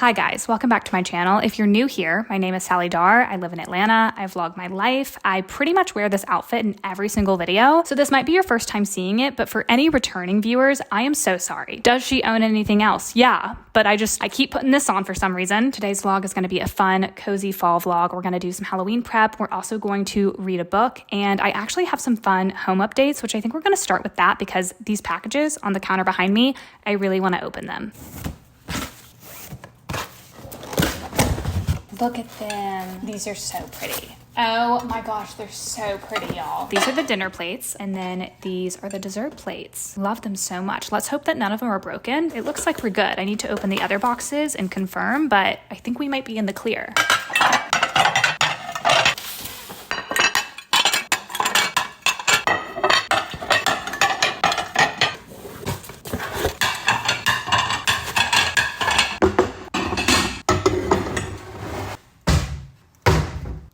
Hi guys, welcome back to my channel. If you're new here, my name is Sally Darr. I live in Atlanta. I vlog my life. I pretty much wear this outfit in every single video. So this might be your first time seeing it, but for any returning viewers, I am so sorry. Does she own anything else? Yeah, but I keep putting this on for some reason. Today's vlog is gonna be a fun, cozy fall vlog. We're gonna do some Halloween prep. We're also going to read a book, and I actually have some fun home updates, which I think we're gonna start with that because these packages on the counter behind me, I really wanna open them. Look at them. These are so pretty. Oh my gosh, they're so pretty, y'all. These are the dinner plates, and then these are the dessert plates. Love them so much. Let's hope that none of them are broken. It looks like we're good. I need to open the other boxes and confirm, but I think we might be in the clear.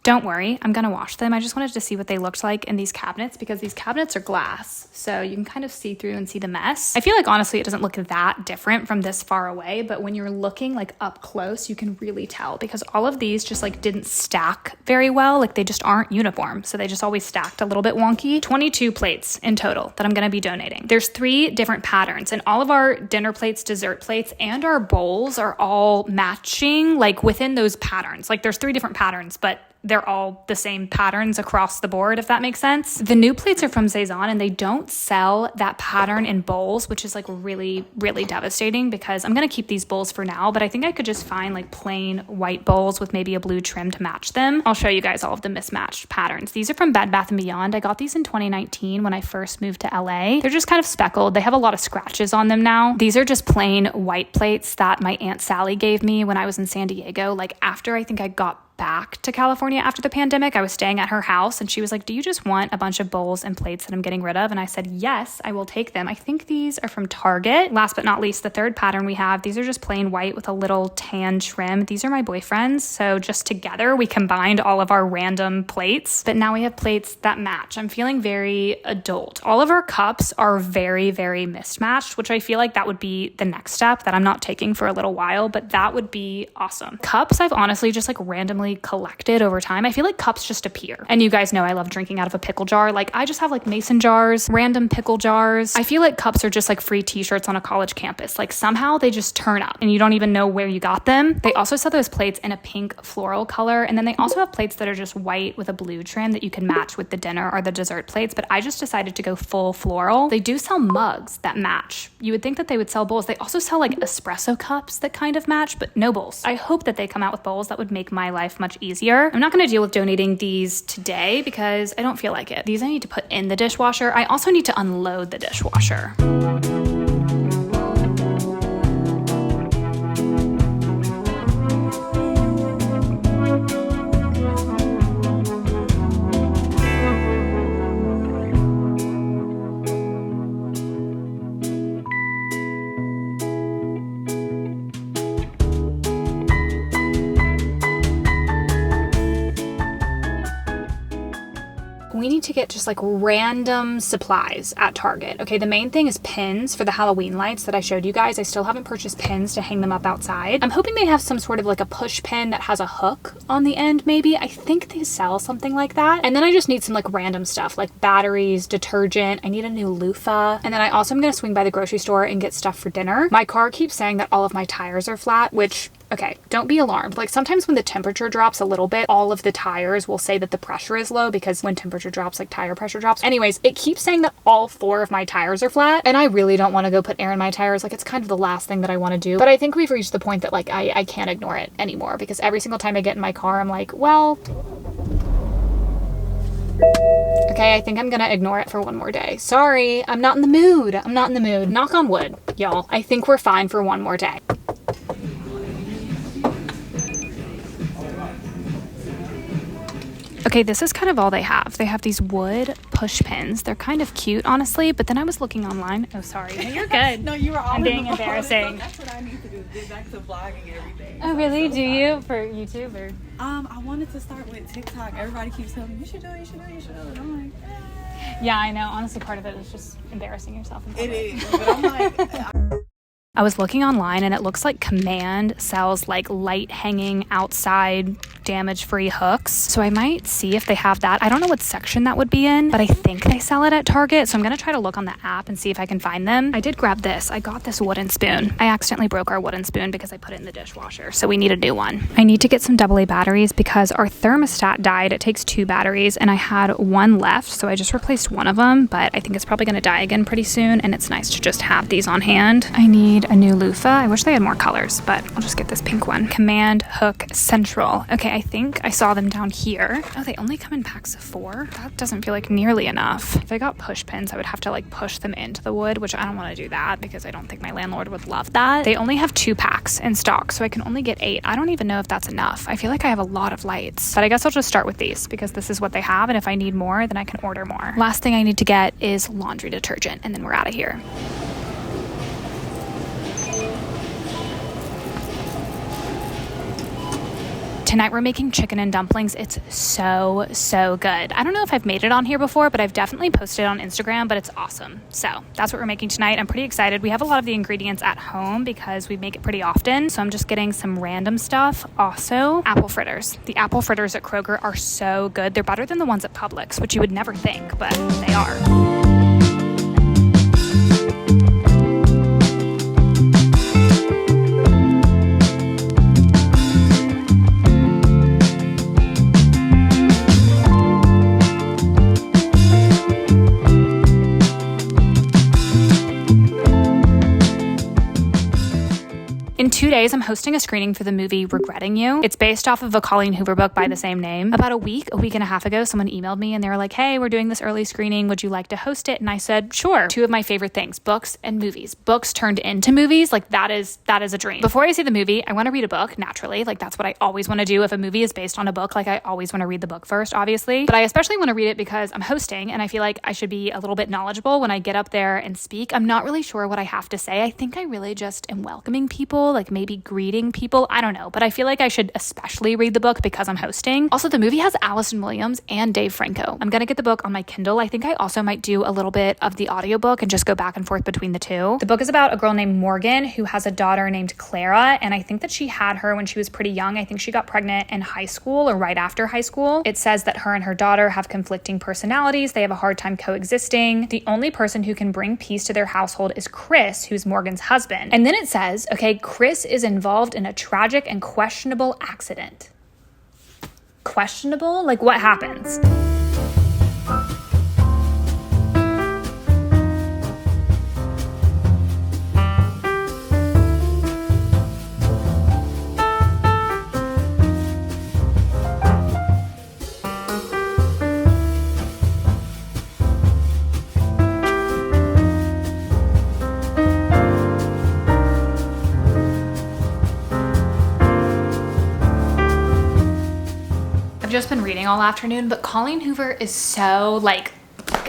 Don't worry, I'm gonna wash them. I just wanted to see what they looked like in these cabinets because these cabinets are glass, so you can kind of see through and see the mess. I feel like honestly it doesn't look that different from this far away, but when you're looking like up close, you can really tell because all of these just like didn't stack very well. Like they just aren't uniform, so they just always stacked a little bit wonky. 22 plates in total that I'm gonna be donating. There's 3 different patterns, and all of our dinner plates, dessert plates, and our bowls are all matching like within those patterns. Like there's 3 different patterns, but they're all the same patterns across the board, if that makes sense. The new plates are from Cezanne, and they don't sell that pattern in bowls, which is like really, really devastating because I'm gonna keep these bowls for now, but I think I could just find like plain white bowls with maybe a blue trim to match them. I'll show you guys all of the mismatched patterns. These are from Bed Bath & Beyond. I got these in 2019 when I first moved to LA. They're just kind of speckled. They have a lot of scratches on them now. These are just plain white plates that my Aunt Sally gave me when I was in San Diego. Like after I think I got back to California after the pandemic, I was staying at her house and she was like, do you just want a bunch of bowls and plates that I'm getting rid of? And I said, yes, I will take them. I think these are from Target. Last but not least, the third pattern we have, these are just plain white with a little tan trim. These are my boyfriend's. So just together, we combined all of our random plates, but now we have plates that match. I'm feeling very adult. All of our cups are very, very mismatched, which I feel like that would be the next step that I'm not taking for a little while, but that would be awesome. Cups, I've honestly just like randomly collected over time. I feel like cups just appear. And you guys know I love drinking out of a pickle jar. Like I just have like mason jars, random pickle jars. I feel like cups are just like free t-shirts on a college campus. Like somehow they just turn up and you don't even know where you got them. They also sell those plates in a pink floral color. And then they also have plates that are just white with a blue trim that you can match with the dinner or the dessert plates. But I just decided to go full floral. They do sell mugs that match. You would think that they would sell bowls. They also sell like espresso cups that kind of match, but no bowls. I hope that they come out with bowls that would make my life much easier. I'm not going to deal with donating these today because I don't feel like it. These I need to put in the dishwasher. I also need to unload the dishwasher. We need to get just like random supplies at Target. Okay, the main thing is pins for the Halloween lights that I showed you guys. I still haven't purchased pins to hang them up outside. I'm hoping they have some sort of like a push pin that has a hook on the end maybe. I think they sell something like that. And then I just need some like random stuff like batteries, detergent. I need a new loofah. And then I also am going to swing by the grocery store and get stuff for dinner. My car keeps saying that all of my tires are flat, which okay, don't be alarmed. Like sometimes when the temperature drops a little bit, all of the tires will say that the pressure is low because when temperature drops, like tire pressure drops. Anyways, it keeps saying that all 4 of my tires are flat and I really don't want to go put air in my tires. Like it's kind of the last thing that I want to do. But I think we've reached the point that like I can't ignore it anymore because every single time I get in my car, I'm like, well, okay, I think I'm gonna ignore it for one more day. Sorry, I'm not in the mood. I'm not in the mood. Knock on wood, y'all. I think we're fine for one more day. Okay, this is kind of all they have. They have these wood push pins. They're kind of cute, honestly, but then I was looking online. Oh, sorry. No, you're good. No, you were all I'm being embarrassing. So that's what I need to do, get back to vlogging every day. Oh, really? Do you? For YouTube or? I wanted to start with TikTok. Everybody keeps telling me, you should do it, you should do it, you should do it. I'm like, Yeah, I know. Honestly, part of it is just embarrassing yourself in public. It is, but I'm like... I was looking online and it looks like Command sells like light hanging outside damage-free hooks. So I might see if they have that. I don't know what section that would be in, but I think they sell it at Target. So I'm gonna try to look on the app and see if I can find them. I did grab this. I got this wooden spoon. I accidentally broke our wooden spoon because I put it in the dishwasher. So we need a new one. I need to get some AA batteries because our thermostat died. It takes 2 batteries and I had one left. So I just replaced one of them, but I think it's probably gonna die again pretty soon. And it's nice to just have these on hand. I need a new loofah. I wish they had more colors, but I'll just get this pink one. Command Hook Central. Okay, I think I saw them down here. Oh, they only come in packs of 4? That doesn't feel like nearly enough. If I got push pins, I would have to like push them into the wood, which I don't want to do that because I don't think my landlord would love that. They only have 2 packs in stock, so I can only get 8. I don't even know if that's enough. I feel like I have a lot of lights, but I guess I'll just start with these because this is what they have, and if I need more, then I can order more. Last thing I need to get is laundry detergent, and then we're out of here. Tonight we're making chicken and dumplings. It's so good. I don't know if I've made it on here before, but I've definitely posted it on Instagram, but it's awesome. So that's what we're making tonight. I'm pretty excited. We have a lot of the ingredients at home because we make it pretty often. So I'm just getting some random stuff. Also, apple fritters. The apple fritters at Kroger are so good. They're better than the ones at Publix, which you would never think, but they are. In 2 days, I'm hosting a screening for the movie Regretting You. It's based off of a Colleen Hoover book by the same name. About a week and a half ago, someone emailed me and they were like, hey, we're doing this early screening. Would you like to host it? And I said, sure. 2 of my favorite things, books and movies. Books turned into movies. Like that is a dream. Before I see the movie, I want to read a book naturally. Like that's what I always want to do. If a movie is based on a book, like I always want to read the book first, obviously. But I especially want to read it because I'm hosting and I feel like I should be a little bit knowledgeable when I get up there and speak. I'm not really sure what I have to say. I think I really just am welcoming people, like maybe greeting people. I don't know, but I feel like I should especially read the book because I'm hosting. Also, the movie has Allison Williams and Dave Franco. I'm gonna get the book on my Kindle. I think I also might do a little bit of the audiobook and just go back and forth between the two. The book is about a girl named Morgan who has a daughter named Clara, and I think that she had her when she was pretty young. I think she got pregnant in high school or right after high school. It says that her and her daughter have conflicting personalities. They have a hard time coexisting. The only person who can bring peace to their household is Chris, who's Morgan's husband. And then it says, okay, Chris is involved in a tragic and questionable accident. Questionable? Like what happens? I've just been reading all afternoon, but Colleen Hoover is so like,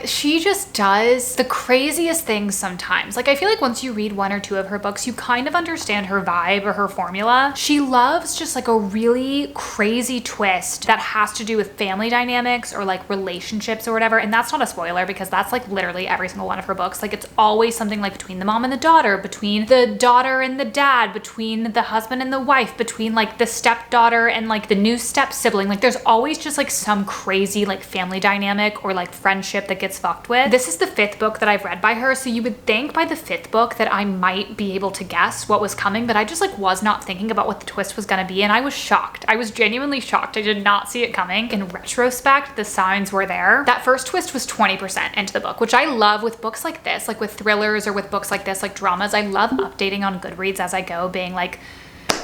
she just does the craziest things sometimes. Like I feel like once you read 1 or 2 of her books, you kind of understand her vibe or her formula. She loves just like a really crazy twist that has to do with family dynamics or like relationships or whatever. And that's not a spoiler because that's like literally every single one of her books. Like it's always something like between the mom and the daughter, between the daughter and the dad, between the husband and the wife, between like the stepdaughter and like the new step sibling. Like there's always just like some crazy like family dynamic or like friendship that gets fucked with. This is the 5th book that I've read by her, so you would think by the 5th book that I might be able to guess what was coming, but I just like was not thinking about what the twist was gonna be, and I was shocked. I was genuinely shocked. I did not see it coming. In retrospect, the signs were there. That first twist was 20% into the book, which I love with books like this, like with thrillers or with books like this, like dramas. I love updating on Goodreads as I go, being like,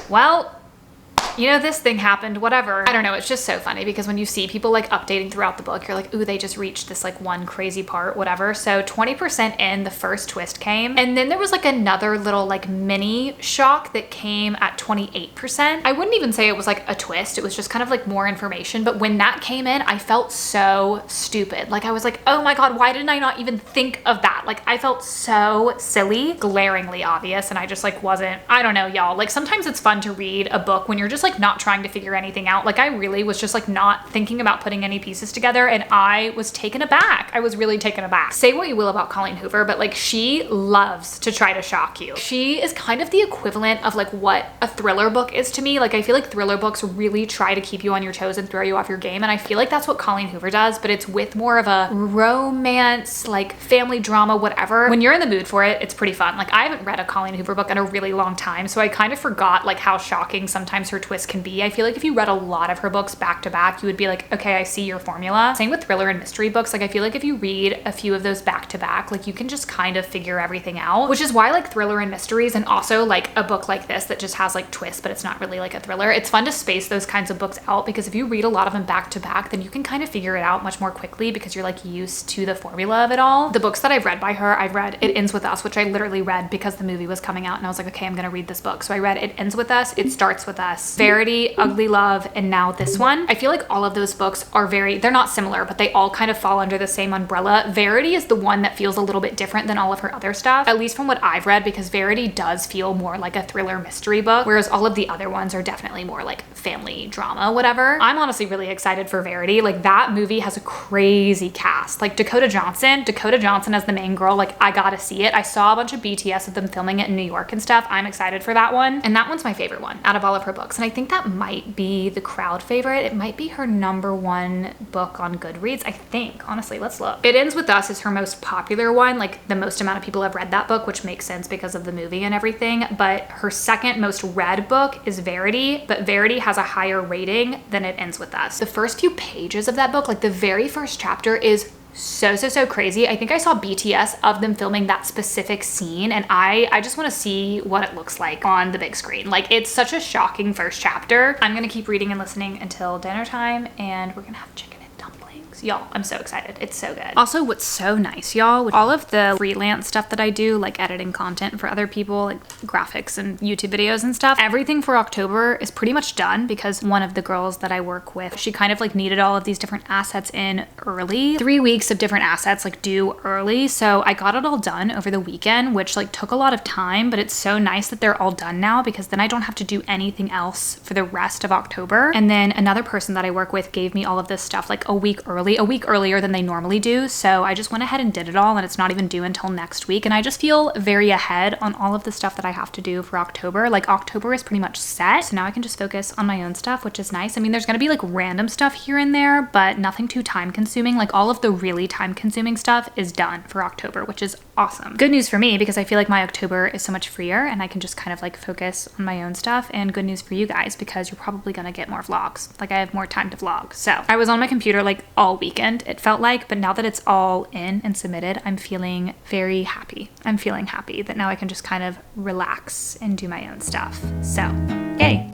well, you know, this thing happened, whatever. I don't know, it's just so funny because when you see people like updating throughout the book, you're like, ooh, they just reached this like one crazy part, whatever. So 20% in, the first twist came. And then there was like another little like mini shock that came at 28%. I wouldn't even say it was like a twist. It was just kind of like more information. But when that came in, I felt so stupid. Like I was like, oh my God, why didn't I not even think of that? Like I felt so silly, glaringly obvious. And I just like wasn't, I don't know, y'all. Like sometimes it's fun to read a book when you're just like not trying to figure anything out. Like I really was just like not thinking about putting any pieces together, and I was taken aback. I was really taken aback. Say what you will about Colleen Hoover, but like she loves to try to shock you. She is kind of the equivalent of like what a thriller book is to me. Like I feel like thriller books really try to keep you on your toes and throw you off your game, and I feel like that's what Colleen Hoover does, but it's with more of a romance, like family drama, whatever. When you're in the mood for it, it's pretty fun. Like I haven't read a Colleen Hoover book in a really long time, so I kind of forgot like how shocking sometimes her twists can be. I feel like if you read a lot of her books back to back, you would be like, okay, I see your formula. Same with thriller and mystery books. Like I feel like if you read a few of those back to back, like you can just kind of figure everything out, which is why like thriller and mysteries, and also like a book like this that just has like twists, but it's not really like a thriller. It's fun to space those kinds of books out, because if you read a lot of them back to back, then you can kind of figure it out much more quickly because you're like used to the formula of it all. The books that I've read by her, I've read It Ends With Us, which I literally read because the movie was coming out and I was like, okay, I'm gonna read this book. So I read It Ends With Us, It Starts With Us, Verity, Ugly Love, and now this one. I feel like all of those books are they're not similar, but they all kind of fall under the same umbrella. Verity is the one that feels a little bit different than all of her other stuff, at least from what I've read, because Verity does feel more like a thriller mystery book, whereas all of the other ones are definitely more like family drama, whatever. I'm honestly really excited for Verity. Like that movie has a crazy cast. Like Dakota Johnson as the main girl, like I gotta see it. I saw a bunch of BTS of them filming it in New York and stuff. I'm excited for that one. And that one's my favorite one out of all of her books. And I think that might be the crowd favorite. It might be her #1 book on Goodreads, I think. Honestly, let's look. It Ends With Us is her most popular one. Like the most amount of people have read that book, which makes sense because of the movie and everything. But her second most read book is Verity, but Verity has a higher rating than It Ends With Us. The first few pages of that book, like the very first chapter, is so crazy. I think I saw BTS of them filming that specific scene, and I just want to see what it looks like on the big screen. Like it's such a shocking first chapter. I'm gonna keep reading and listening until dinner time, and we're gonna have chicken and dumplings. Y'all, I'm so excited. It's so good. Also, what's so nice, y'all, with all of the freelance stuff that I do, like editing content for other people, like graphics and YouTube videos and stuff, everything for October is pretty much done because one of the girls that I work with, she kind of like needed all of these different assets in early. 3 weeks of different assets like due early. So I got it all done over the weekend, which like took a lot of time, but it's so nice that they're all done now because then I don't have to do anything else for the rest of October. And then another person that I work with gave me all of this stuff like a week earlier than they normally do. So I just went ahead and did it all, and it's not even due until next week. And I just feel very ahead on all of the stuff that I have to do for October. Like October is pretty much set. So now I can just focus on my own stuff, which is nice. I mean, there's gonna be like random stuff here and there, but nothing too time consuming. Like all of the really time consuming stuff is done for October, which is awesome. Good news for me because I feel like my October is so much freer and I can just kind of like focus on my own stuff, and good news for you guys because you're probably gonna get more vlogs. Like I have more time to vlog. So I was on my computer like all weekend, it felt like, but now that it's all in and submitted, I'm feeling very happy. I'm feeling happy that now I can just kind of relax and do my own stuff. So, yay.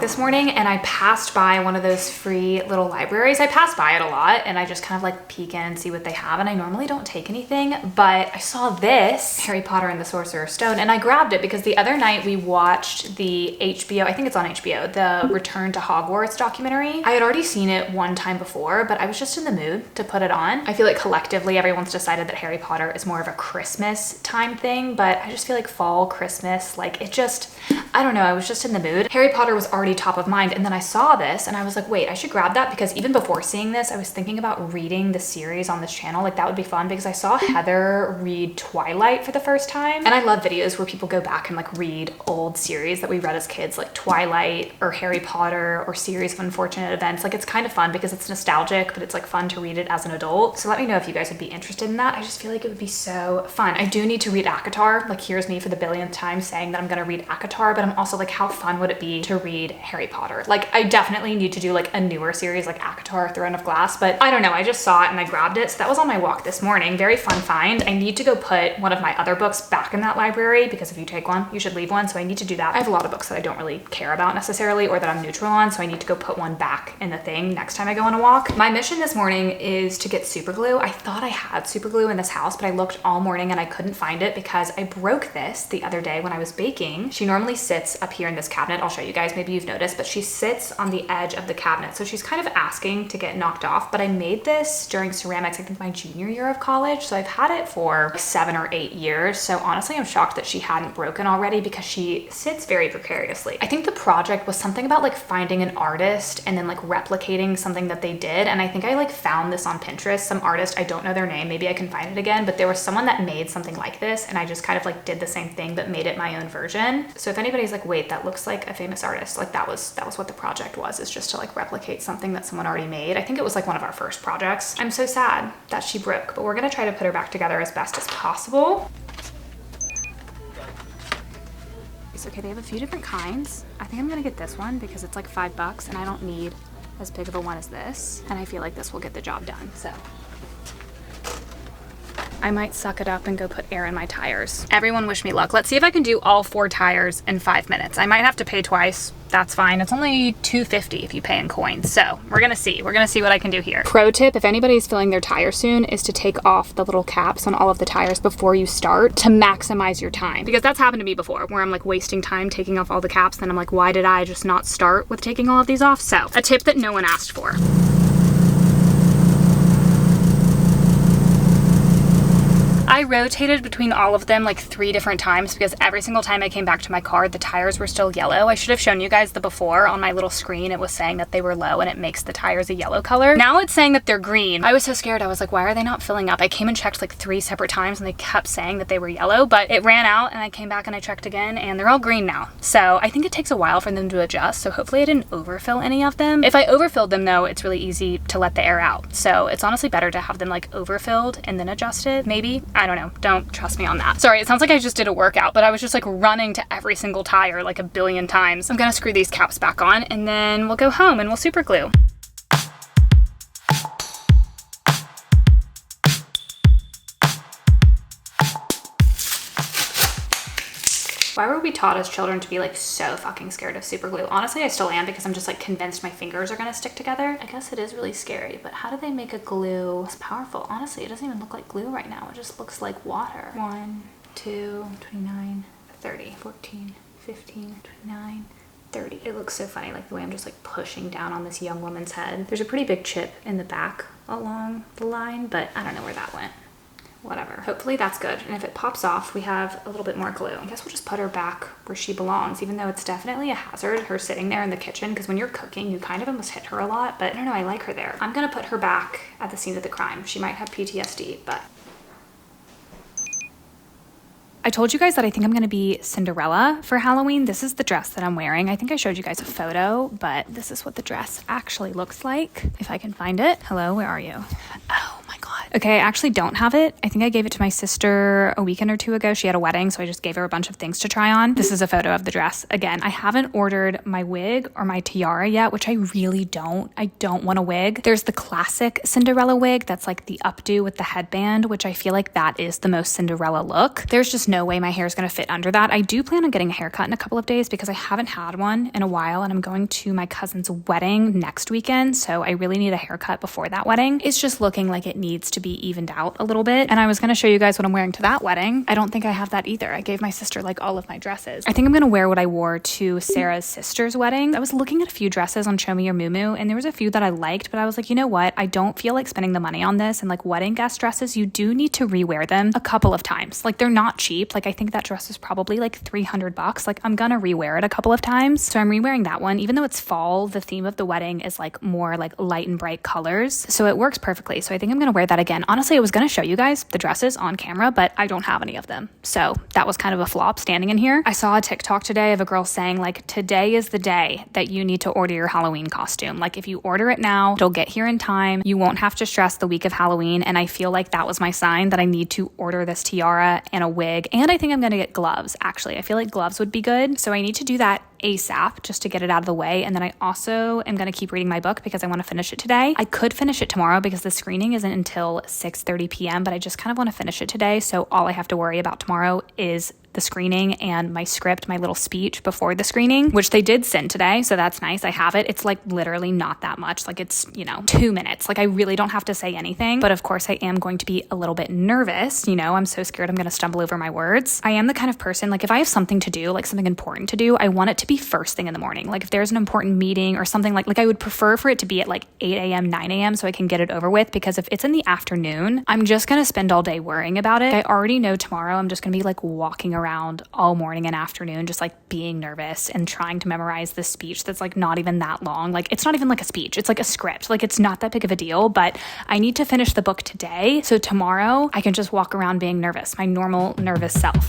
This morning and I passed by one of those free little libraries. I pass by it a lot and I just kind of like peek in and see what they have, and I normally don't take anything, but I saw this Harry Potter and the Sorcerer's Stone and I grabbed it because the other night we watched the HBO, I think it's on HBO, the Return to Hogwarts documentary. I had already seen it one time before, but I was just in the mood to put it on. I feel like collectively everyone's decided that Harry Potter is more of a Christmas time thing, but I just feel like fall, Christmas, like it just, I don't know, I was just in the mood. Harry Potter was already top of mind, and then I saw this and I was like, wait, I should grab that, because even before seeing this I was thinking about reading the series on this channel. Like that would be fun because I saw Heather read Twilight for the first time, and I love videos where people go back and like read old series that we read as kids, like Twilight or Harry Potter or Series of Unfortunate Events. Like it's kind of fun because it's nostalgic, but it's like fun to read it as an adult. So let me know if you guys would be interested in that. I just feel like it would be so fun. I do need to read ACOTAR. Like here's me for the billionth time saying that I'm gonna read ACOTAR, but I'm also like, how fun would it be to read Harry Potter. Like I definitely need to do like a newer series like ACOTAR, Throne of Glass, but I don't know, I just saw it and I grabbed it. So that was on my walk this morning. Very fun find. I need to go put one of my other books back in that library because if you take one, you should leave one. So I need to do that. I have a lot of books that I don't really care about necessarily or that I'm neutral on. So I need to go put one back in the thing next time I go on a walk. My mission this morning is to get super glue. I thought I had super glue in this house, but I looked all morning and I couldn't find it because I broke this the other day when I was baking. She normally sits up here in this cabinet. I'll show you guys, maybe you've noticed, but she sits on the edge of the cabinet. So she's kind of asking to get knocked off, but I made this during ceramics, I think my junior year of college. So I've had it for 7 or 8 years. So honestly, I'm shocked that she hadn't broken already because she sits very precariously. I think the project was something about like finding an artist and then like replicating something that they did. And I think I like found this on Pinterest, some artist, I don't know their name, maybe I can find it again, but there was someone that made something like this and I just kind of like did the same thing but made it my own version. So if anybody's like, wait, that looks like a famous artist, like that was what the project was, is just to like replicate something that someone already made. I think it was like one of our first projects. I'm so sad that she broke, but we're gonna try to put her back together as best as possible. It's okay, they have a few different kinds. I think I'm gonna get this one because it's like $5 and I don't need as big of a one as this. And I feel like this will get the job done, so. I might suck it up and go put air in my tires. Everyone wish me luck. Let's see if I can do all 4 tires in 5 minutes. I might have to pay twice. That's fine. It's only $2.50 if you pay in coins. So we're gonna see. We're gonna see what I can do here. Pro tip, if anybody's filling their tires soon, is to take off the little caps on all of the tires before you start to maximize your time. Because that's happened to me before, where I'm like wasting time taking off all the caps. Then I'm like, why did I just not start with taking all of these off? So a tip that no one asked for. I rotated between all of them like 3 different times because every single time I came back to my car, the tires were still yellow. I should have shown you guys the before on my little screen. It was saying that they were low and it makes the tires a yellow color. Now it's saying that they're green. I was so scared. I was like, why are they not filling up? I came and checked like 3 separate times and they kept saying that they were yellow, but it ran out and I came back and I checked again and they're all green now. So I think it takes a while for them to adjust. So hopefully I didn't overfill any of them. If I overfilled them though, it's really easy to let the air out. So it's honestly better to have them like overfilled and then adjusted. Maybe, I don't know. Don't trust me on that. Sorry, it sounds like I just did a workout, but I was just like running to every single tire like a billion times. I'm gonna screw these caps back on and then we'll go home and we'll super glue. Why were we taught as children to be like so fucking scared of super glue? Honestly, I still am because I'm just like convinced my fingers are gonna stick together. I guess it is really scary, but how do they make a glue it's powerful? Honestly, it doesn't even look like glue right now. It just looks like water. 1, 2, 29, 30, 14, 15, 29, 30. It looks so funny, like the way I'm just like pushing down on this young woman's head. There's a pretty big chip in the back along the line, but I don't know where that went. Whatever. Hopefully that's good. And if it pops off, we have a little bit more glue. I guess we'll just put her back where she belongs, even though it's definitely a hazard, her sitting there in the kitchen, because when you're cooking, you kind of almost hit her a lot, but I don't know, I like her there. I'm gonna put her back at the scene of the crime. She might have PTSD, but I told you guys that I think I'm gonna be Cinderella for Halloween. This is the dress that I'm wearing. I think I showed you guys a photo, but this is what the dress actually looks like. If I can find it. Hello, where are you? Oh my God. Okay, I actually don't have it. I think I gave it to my sister a weekend or 2 ago. She had a wedding, so I just gave her a bunch of things to try on. This is a photo of the dress. Again, I haven't ordered my wig or my tiara yet, which I really don't. I don't want a wig. There's the classic Cinderella wig that's like the updo with the headband, which I feel like that is the most Cinderella look. There's just no way my hair is going to fit under that. I do plan on getting a haircut in a couple of days because I haven't had one in a while and I'm going to my cousin's wedding next weekend. So I really need a haircut before that wedding. It's just looking like it needs to be evened out a little bit. And I was going to show you guys what I'm wearing to that wedding. I don't think I have that either. I gave my sister like all of my dresses. I think I'm going to wear what I wore to Sarah's sister's wedding. I was looking at a few dresses on Show Me Your Mumu and there was a few that I liked, but I was like, you know what? I don't feel like spending the money on this. And like wedding guest dresses, you do need to rewear them a couple of times. Like they're not cheap. Like I think that dress is probably like $300. Like I'm gonna rewear it a couple of times. So I'm rewearing that one. Even though it's fall, the theme of the wedding is like more like light and bright colors. So it works perfectly. So I think I'm gonna wear that again. Honestly, I was gonna show you guys the dresses on camera, but I don't have any of them. So that was kind of a flop standing in here. I saw a TikTok today of a girl saying like, today is the day that you need to order your Halloween costume. Like if you order it now, it'll get here in time. You won't have to stress the week of Halloween. And I feel like that was my sign that I need to order this tiara and a wig. And I think I'm gonna get gloves. Actually, I feel like gloves would be good. So I need to do that ASAP just to get it out of the way. And then I also am going to keep reading my book because I want to finish it today. I could finish it tomorrow because the screening isn't until 6:30 p.m., but I just kind of want to finish it today. So all I have to worry about tomorrow is the screening and my script, my little speech before the screening, which they did send today. So that's nice. I have it. It's like literally not that much. Like it's, 2 minutes. Like I really don't have to say anything. But of course I am going to be a little bit nervous. I'm so scared I'm going to stumble over my words. I am the kind of person, like if I have something to do, like something important to do, I want it to be first thing in the morning. Like if there's an important meeting or something like I would prefer for it to be at like 8 a.m., 9 a.m. so I can get it over with, because if it's in the afternoon, I'm just going to spend all day worrying about it. I already know tomorrow I'm just going to be like walking around all morning and afternoon, just like being nervous and trying to memorize this speech that's like not even that long. Like it's not even like a speech. It's like a script. Like it's not that big of a deal, but I need to finish the book today. So tomorrow I can just walk around being nervous, my normal nervous self.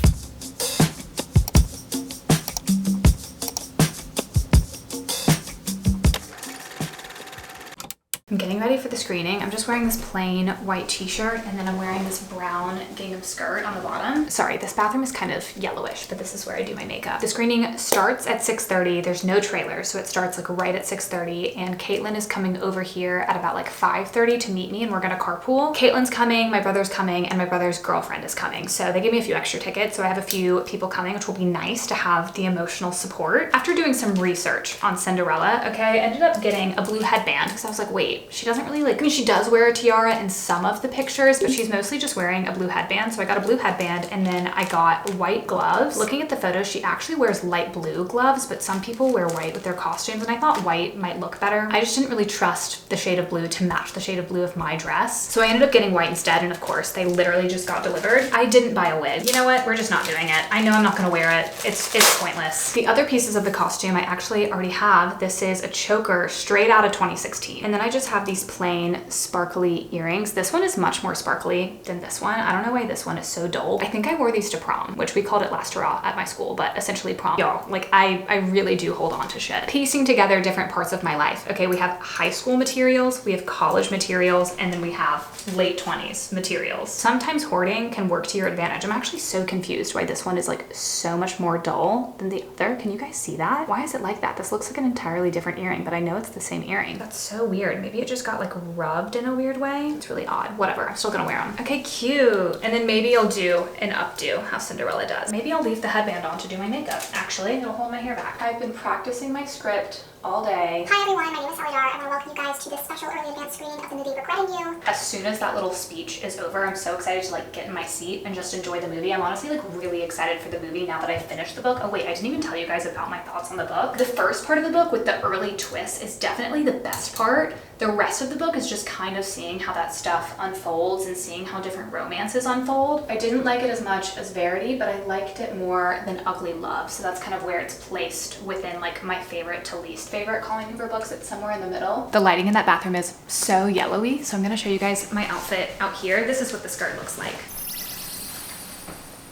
I'm getting ready for the screening. I'm just wearing this plain white t-shirt and then I'm wearing this brown gingham skirt on the bottom. Sorry, this bathroom is kind of yellowish, but this is where I do my makeup. The screening starts at 6:30. There's no trailer, so it starts like right at 6:30, and Caitlin is coming over here at about like 5:30 to meet me, and we're gonna carpool. Caitlin's coming, my brother's coming, and my brother's girlfriend is coming. So they gave me a few extra tickets, so I have a few people coming, which will be nice to have the emotional support. After doing some research on Cinderella, okay, I ended up getting a blue headband because I was like, wait, she doesn't really like, I mean, she does wear a tiara in some of the pictures, but she's mostly just wearing a blue headband. So I got a blue headband, and then I got white gloves. Looking at the photos, she actually wears light blue gloves, but some people wear white with their costumes, and I thought white might look better. I just didn't really trust the shade of blue to match the shade of blue of my dress. So I ended up getting white instead, and of course, they literally just got delivered. I didn't buy a wig. You know what? We're just not doing it. I know I'm not gonna wear it. It's pointless. The other pieces of the costume I actually already have. This is a choker straight out of 2016. And then I just have these plain sparkly earrings. This one is much more sparkly than this one. I don't know why this one is so dull. I think I wore these to prom, which we called it last hurrah at my school, but essentially prom. Y'all, like I really do hold on to shit. Piecing together different parts of my life. Okay, we have high school materials, we have college materials, and then we have late 20s materials. Sometimes hoarding can work to your advantage. I'm actually so confused why this one is like so much more dull than the other. Can you guys see that? Why is it like that? This looks like an entirely different earring, but I know it's the same earring. That's so weird. Maybe it just got like rubbed in a weird way. It's really odd. Whatever, I'm still gonna wear them. Okay, cute. And then maybe I'll do an updo, how Cinderella does. Maybe I'll leave the headband on to do my makeup. Actually, it'll hold my hair back. I've been practicing my script all day. Hi everyone, my name is Darr. I want to welcome you guys to this special early advance screening of the movie Regretting You. As soon as that little speech is over, I'm so excited to like get in my seat and just enjoy the movie. I'm honestly like really excited for the movie now that I've finished the book. Oh wait, I didn't even tell you guys about my thoughts on the book. The first part of the book with the early twists is definitely the best part. The rest of the book is just kind of seeing how that stuff unfolds and seeing how different romances unfold. I didn't like it as much as Verity, but I liked it more than Ugly Love. So that's kind of where it's placed within like my favorite to least favorite Colleen Hoover books. It's somewhere in the middle. The lighting in that bathroom is so yellowy. So I'm gonna show you guys my outfit out here. This is what the skirt looks like.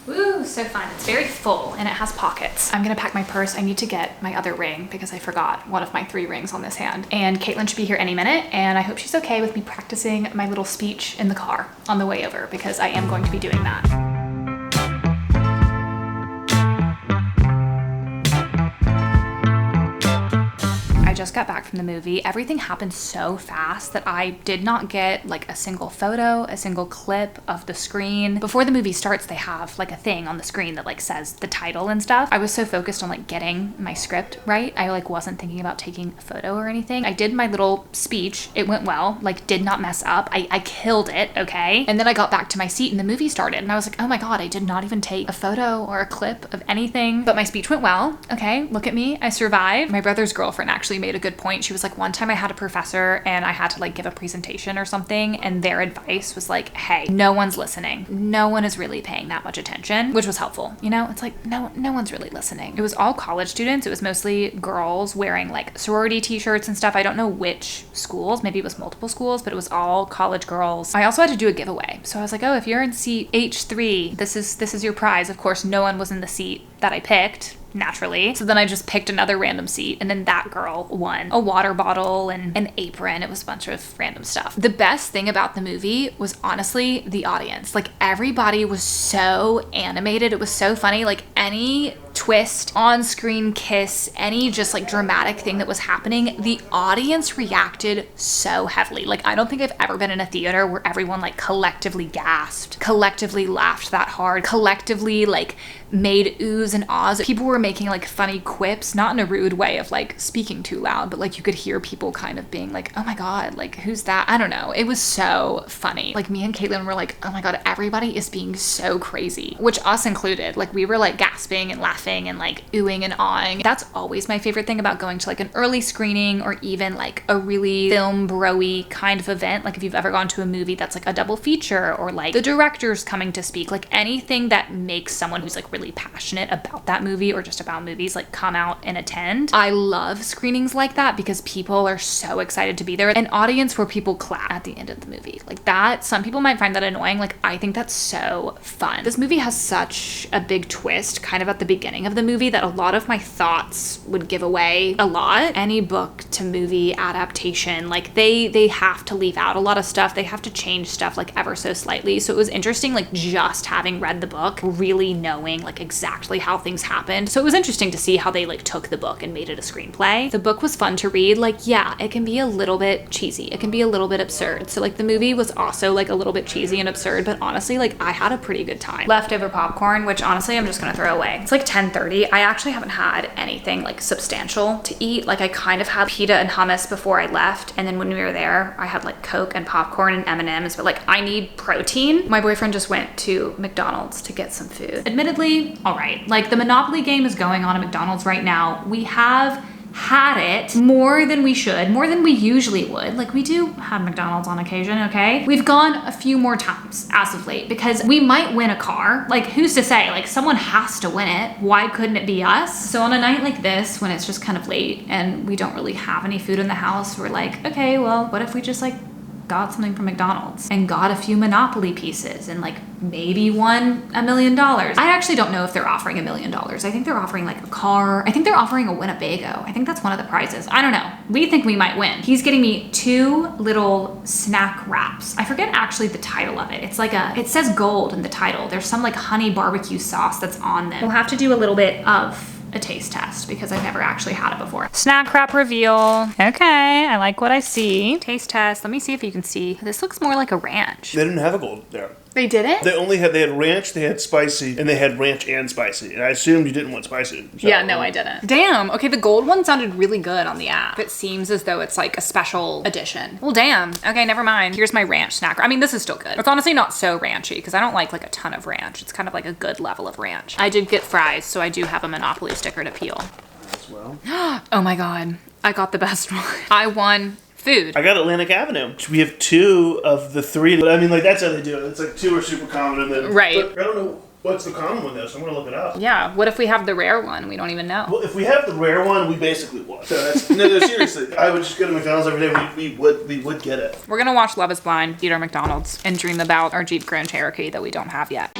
Woo, so fun. It's very full and it has pockets. I'm gonna pack my purse. I need to get my other ring because I forgot one of my 3 rings on this hand. And Caitlin should be here any minute, and I hope she's okay with me practicing my little speech in the car on the way over, because I am going to be doing that. Just got back from the movie. Everything happened so fast that I did not get like a single photo, a single clip of the screen. Before the movie starts, they have like a thing on the screen that like says the title and stuff. I was so focused on like getting my script right. I like wasn't thinking about taking a photo or anything. I did my little speech. It went well, like did not mess up. I killed it, okay? And then I got back to my seat and the movie started and I was like, oh my God, I did not even take a photo or a clip of anything. But my speech went well, okay? Look at me, I survived. My brother's girlfriend actually made a good point. She was like, one time I had a professor and I had to like give a presentation or something, and their advice was like, hey, no one's listening. No one is really paying that much attention, which was helpful. You know, it's like, no one's really listening. It was all college students. It was mostly girls wearing like sorority t-shirts and stuff. I don't know which schools, maybe it was multiple schools, but it was all college girls. I also had to do a giveaway. So I was like, oh, if you're in seat H3, this is your prize. Of course, no one was in the seat that I picked, naturally. So then I just picked another random seat, and then that girl won a water bottle and an apron. It was a bunch of random stuff. The best thing about the movie was honestly the audience. Like everybody was so animated. It was so funny. Like any twist, on-screen kiss, any just like dramatic thing that was happening, the audience reacted so heavily. Like, I don't think I've ever been in a theater where everyone like collectively gasped, collectively laughed that hard, collectively like made oohs and ahs. People were making like funny quips, not in a rude way of like speaking too loud, but like you could hear people kind of being like, oh my God, like who's that? I don't know. It was so funny. Like me and Caitlin were like, oh my God, everybody is being so crazy, which us included. Like we were like gasping and laughing and like oohing and awing. That's always my favorite thing about going to like an early screening or even like a really film bro-y kind of event. Like if you've ever gone to a movie that's like a double feature or like the director's coming to speak, like anything that makes someone who's like really passionate about that movie or just about movies like come out and attend. I love screenings like that because people are so excited to be there. An audience where people clap at the end of the movie, like that, some people might find that annoying. Like I think that's so fun. This movie has such a big twist kind of at the beginning of the movie that a lot of my thoughts would give away a lot. Any book to movie adaptation, like they have to leave out a lot of stuff. They have to change stuff like ever so slightly. So it was interesting, like just having read the book, really knowing like exactly how things happened. So it was interesting to see how they like took the book and made it a screenplay. The book was fun to read. Like, yeah, it can be a little bit cheesy. It can be a little bit absurd. So like the movie was also like a little bit cheesy and absurd, but honestly, like I had a pretty good time. Leftover popcorn, which honestly I'm just gonna throw away. It's like 10:30. I actually haven't had anything like substantial to eat. Like I kind of had pita and hummus before I left, and then when we were there, I had like Coke and popcorn and M&Ms, but like I need protein. My boyfriend just went to McDonald's to get some food. Admittedly, all right, like the Monopoly game is going on at McDonald's right now. We have had it more than we should, more than we usually would. Like we do have McDonald's on occasion, okay? We've gone a few more times as of late because we might win a car. Like who's to say? Like someone has to win it. Why couldn't it be us? So on a night like this, when it's just kind of late and we don't really have any food in the house, we're like, okay, well, what if we just like got something from McDonald's and got a few Monopoly pieces and like maybe won $1 million. I actually don't know if they're offering $1 million. I think they're offering like a car. I think they're offering a Winnebago. I think that's one of the prizes. I don't know. We think we might win. He's getting me 2 little snack wraps. I forget actually the title of it. It's like it says gold in the title. There's some like honey barbecue sauce that's on them. We'll have to do a little bit of a taste test because I've never actually had it before. Snack wrap reveal. Okay, I like what I see. Taste test. Let me see if you can see. This looks more like a ranch. They didn't have a gold there. They didn't? They had ranch, they had spicy, and they had ranch and spicy. And I assumed you didn't want spicy. So. Yeah, no, I didn't. Damn. Okay, the gold one sounded really good on the app. It seems as though it's like a special edition. Well, damn. Okay, never mind. Here's my ranch snack. I mean, this is still good. It's honestly not so ranchy because I don't like a ton of ranch. It's kind of like a good level of ranch. I did get fries, so I do have a Monopoly sticker to peel. As well. Oh my God. I got the best one. I won food. I got Atlantic Avenue. We have 2 of the 3. I mean, like, that's how they do it. It's like 2 are super common and then... Right. I don't know what's the common one, though, so I'm going to look it up. Yeah. What if we have the rare one? We don't even know. Well, if we have the rare one, we basically won. So that's... no, seriously. I would just go to McDonald's every day. We would get it. We're going to watch Love is Blind, eat our McDonald's, and dream about our Jeep Grand Cherokee that we don't have yet.